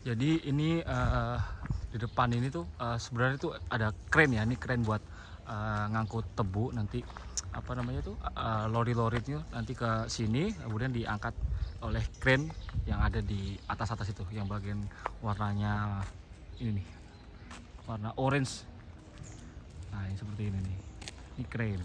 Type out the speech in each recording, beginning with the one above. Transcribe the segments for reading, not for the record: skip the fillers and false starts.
Jadi ini di depan ini tuh sebenarnya tuh ada kren ya. Ini kren buat ngangkut tebu nanti apa namanya tuh lori-lori itu nanti ke sini kemudian diangkat oleh kren yang ada di atas itu yang bagian warnanya ini nih, warna orange. Nah, ini seperti ini nih. Ini kren.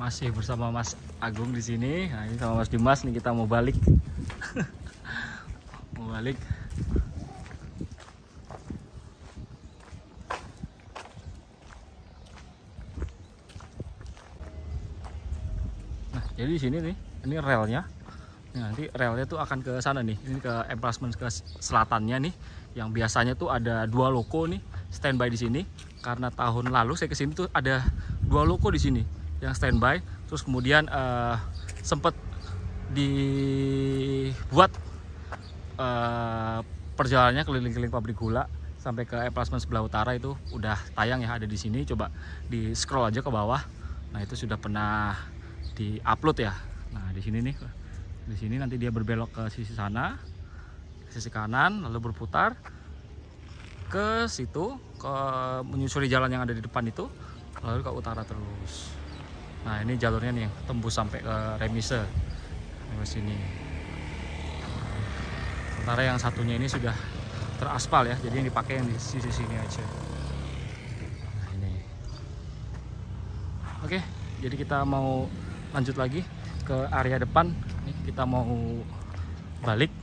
Masih bersama Mas Agung di sini. Nah, ini sama Mas Dimas nih kita mau balik. Mau balik. Nah, jadi di sini nih, ini relnya. Nah, nanti relnya tuh akan ke sana nih. Ini ke emplacement ke selatannya nih. Yang biasanya tuh ada 2 loko nih standby di sini. Karena tahun lalu saya kesini tuh ada 2 loko di sini yang standby, terus kemudian sempat dibuat perjalanannya keliling-keliling pabrik gula sampai ke emplacement sebelah utara, itu udah tayang ya, ada di sini. Coba di scroll aja ke bawah. Nah, itu sudah pernah di-upload ya. Nah, di sini nih, di sini nanti dia berbelok ke sisi sana, ke sisi kanan, lalu berputar ke situ, ke menyusuri jalan yang ada di depan itu, lalu ke utara terus. Nah, ini jalurnya nih tembus sampai ke remise lewat sini. Sementara yang satunya ini sudah teraspal ya, jadi yang dipakai yang di sisi sini aja. Nah, ini. Oke, jadi kita mau lanjut lagi ke area depan. Nih, kita mau balik.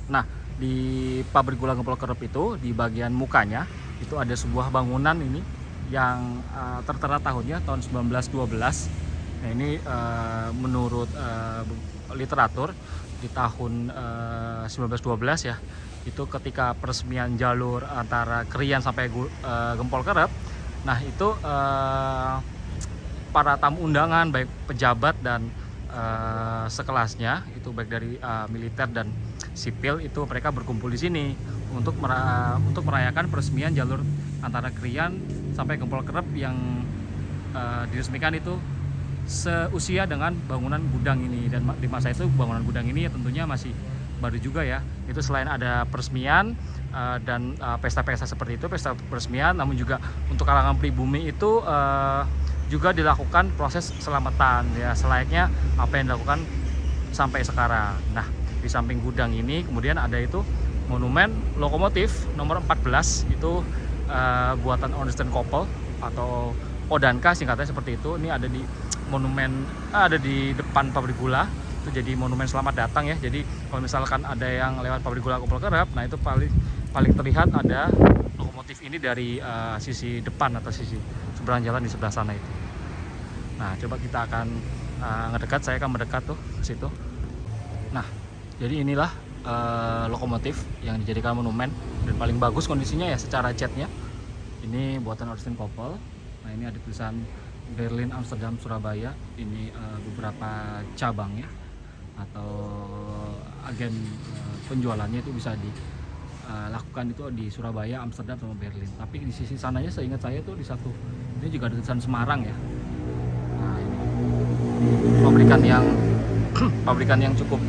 Nah, di pabrik gula Gempol Kerep itu di bagian mukanya itu ada sebuah bangunan ini yang tertera tahunnya tahun 1912. Nah, ini menurut literatur di tahun 1912 ya, itu ketika peresmian jalur antara Krian sampai Gempol Kerep. Nah, itu para tamu undangan baik pejabat dan sekelasnya itu baik dari militer dan sipil itu mereka berkumpul di sini untuk merayakan peresmian jalur antara Krian sampai Gempol Kerep yang diresmikan itu seusia dengan bangunan gudang ini. Dan di masa itu bangunan gudang ini ya tentunya masih baru juga ya. Itu selain ada peresmian dan pesta-pesta seperti itu, pesta peresmian, namun juga untuk kalangan pribumi itu juga dilakukan proses selamatan ya, selayaknya apa yang dilakukan sampai sekarang. Nah, di samping gudang ini kemudian ada itu monumen lokomotif nomor 14 itu buatan Ornstein Koppel atau Odanka singkatnya seperti itu. Ini ada di monumen, ada di depan pabrik gula. Itu jadi monumen selamat datang ya. Jadi kalau misalkan ada yang lewat pabrik gula Gempol Kerep, nah itu paling terlihat ada lokomotif ini dari sisi depan atau sisi seberang jalan di sebelah sana itu. Nah, coba kita akan ngedekat, saya akan mendekat tuh ke situ. Nah, jadi inilah lokomotif yang dijadikan monumen dan paling bagus kondisinya ya secara catnya. Ini buatan Ornstein Koppel. Nah, ini ada tulisan Berlin, Amsterdam, Surabaya. Ini beberapa cabang ya atau agen penjualannya itu bisa dilakukan itu di Surabaya, Amsterdam sama Berlin. Tapi di sisi sananya seingat saya tuh di satu ini juga ada tulisan Semarang ya. Nah, ini pabrikan yang cukup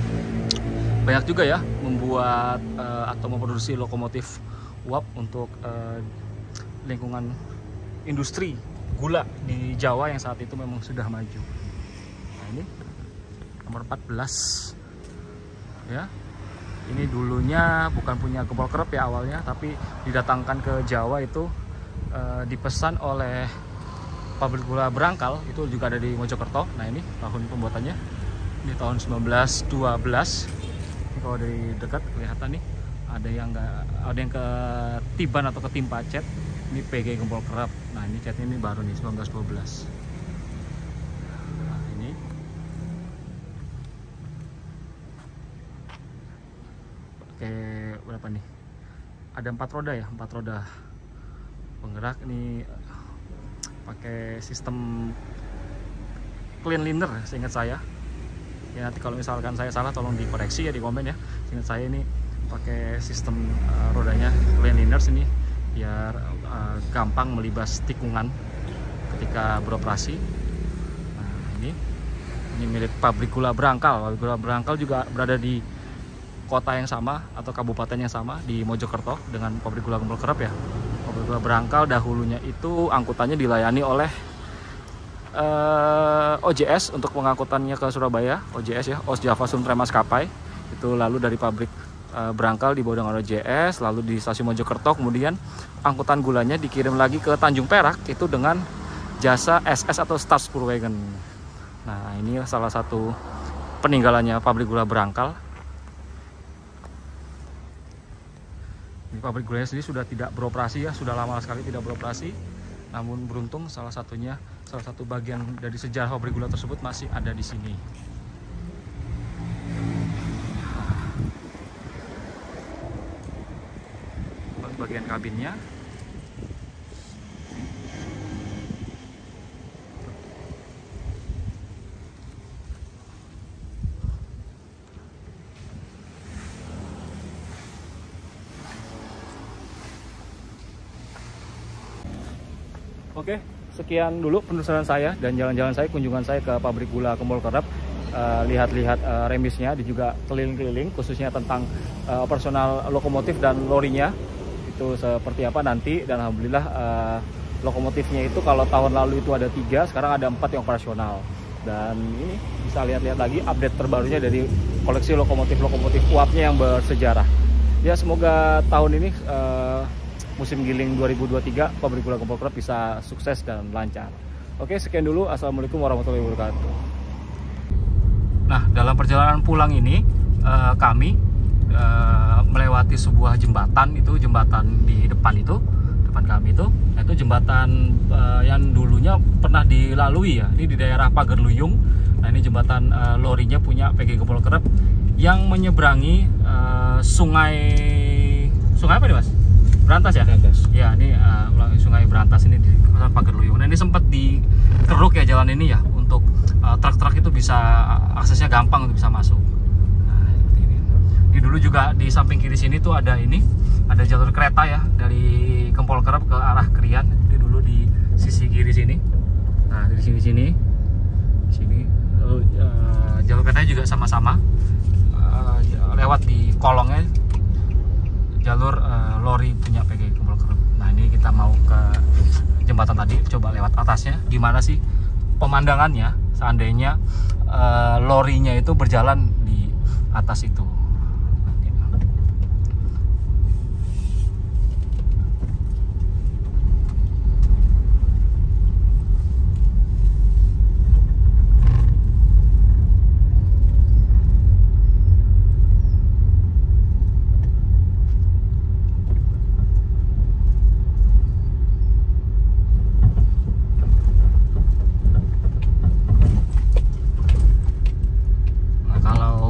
banyak juga ya membuat atau memproduksi lokomotif uap untuk lingkungan industri gula di Jawa yang saat itu memang sudah maju. Nah, ini nomor 14 ya. Ini dulunya bukan punya Gempol Kerep ya awalnya, tapi didatangkan ke Jawa itu dipesan oleh pabrik gula Berangkal, itu juga ada di Mojokerto. Nah, ini tahun pembuatannya ini tahun 1912. Ini kalau dari dekat kelihatan nih ada yang ketiban atau ketimpa cat. Ini PG Gempol Kerep. Nah, ini catnya ini baru nih 1912. Nah, ini pakai berapa nih? Ada 4 roda ya, 4 roda penggerak ini pakai sistem clean liner seingat saya ya. Nanti kalau misalkan saya salah tolong dikoreksi ya di komen ya. Seingat saya ini pakai sistem rodanya clean liners ini biar gampang melibas tikungan ketika beroperasi. Nah, ini milik pabrik gula Brangkal. Pabrik gula Brangkal juga berada di kota yang sama atau kabupaten yang sama di Mojokerto dengan pabrik gula Gempol Kerep ya. Pabrik gula Brangkal dahulunya itu angkutannya dilayani oleh OJS untuk pengangkutannya ke Surabaya, OJS ya, Os Java Sumtre Maskapai. Itu lalu dari pabrik Brangkal dibawa dengan OJS, lalu di stasiun Mojokerto, kemudian angkutan gulanya dikirim lagi ke Tanjung Perak itu dengan jasa SS atau Stars Purwagen. Nah, ini salah satu peninggalannya pabrik gula Brangkal. Ini pabrik gulanya sendiri sudah tidak beroperasi ya, sudah lama sekali tidak beroperasi. Namun beruntung salah satu bagian dari sejarah pabrik gula tersebut masih ada di sini. Bagian kabinnya. Oke, sekian dulu penelusuran saya dan jalan-jalan saya, kunjungan saya ke pabrik gula Gempol Kerep. Lihat-lihat remisnya dan juga keliling-keliling khususnya tentang operasional lokomotif dan lorinya itu seperti apa nanti. Dan alhamdulillah lokomotifnya itu kalau tahun lalu itu ada 3, sekarang ada 4 yang operasional. Dan ini bisa lihat-lihat lagi update terbarunya dari koleksi lokomotif-lokomotif uapnya yang bersejarah. Ya, semoga tahun ini musim giling 2023 pabrik gula Gempol Kerep bisa sukses dan lancar. Oke, sekian dulu. Assalamualaikum warahmatullahi wabarakatuh. Nah, dalam perjalanan pulang ini kami melewati sebuah jembatan. Itu jembatan di depan kami itu, yaitu jembatan yang dulunya pernah dilalui ya. Ini di daerah Pagerluyung. Nah, ini jembatan lorinya punya PG Gempol Kerep yang menyeberangi sungai apa nih Mas? Berantas ya? Berantas. Ya, ini sungai Berantas ini di kawasan Pagerluyung. Nah, ini sempat dikeruk ya jalan ini ya, untuk truk-truk itu bisa aksesnya gampang untuk bisa masuk. Nah, seperti ini. Ini dulu juga di samping kiri sini tuh ada jalur kereta ya dari Gempol Kerep ke arah Krian. Ini dulu di sisi kiri sini. Nah, dari sini jalur keretanya juga sama-sama lewat di kolongnya jalur lori punya PG Gempol Kerep. Nah, ini kita mau ke jembatan tadi, coba lewat atasnya. Gimana sih pemandangannya seandainya lorinya itu berjalan di atas itu.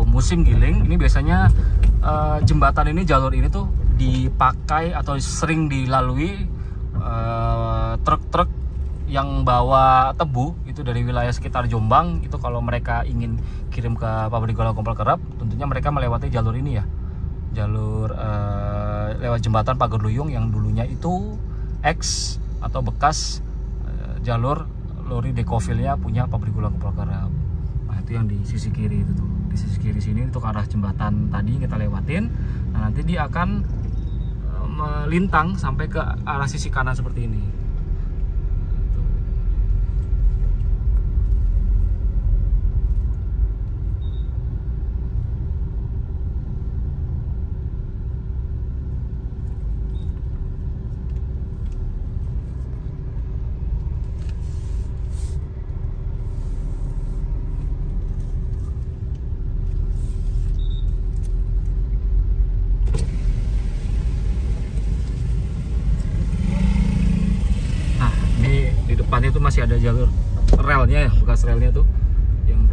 Musim giling ini biasanya jembatan ini, jalur ini tuh dipakai atau sering dilalui truk-truk yang bawa tebu itu dari wilayah sekitar Jombang. Itu kalau mereka ingin kirim ke pabrik gula Gempol Kerep, tentunya mereka melewati jalur ini ya, jalur lewat jembatan Pagerluyung yang dulunya itu atau bekas jalur lori Decoville-nya punya pabrik gula Gempol Kerep. Nah, itu yang di sisi kiri itu tuh. Di sisi kiri sini itu ke arah jembatan tadi kita lewatin. Nah, nanti dia akan melintang sampai ke arah sisi kanan seperti ini. Itu masih ada jalur relnya ya, bekas relnya tuh yang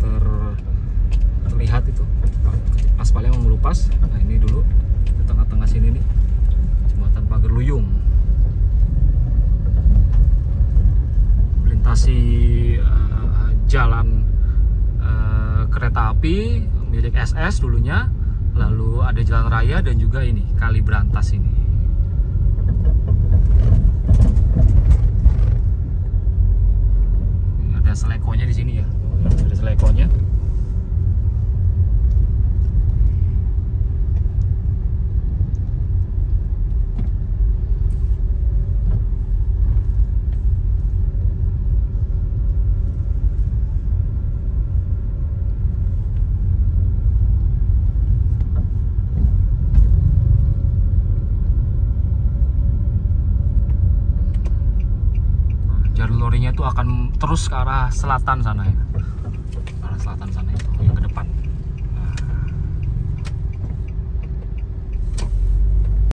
terlihat itu aspalnya mau melupas. Nah, ini dulu di tengah-tengah sini nih jembatan Pagerluyung. jalan kereta api milik SS dulunya, lalu ada jalan raya dan juga ini Kali Brantas ini. Ini ada selekonya di sini ya, ada selekonya. Jalur lorinya itu akan terus ke arah selatan sana ya, ke arah selatan sana itu yang ke depan.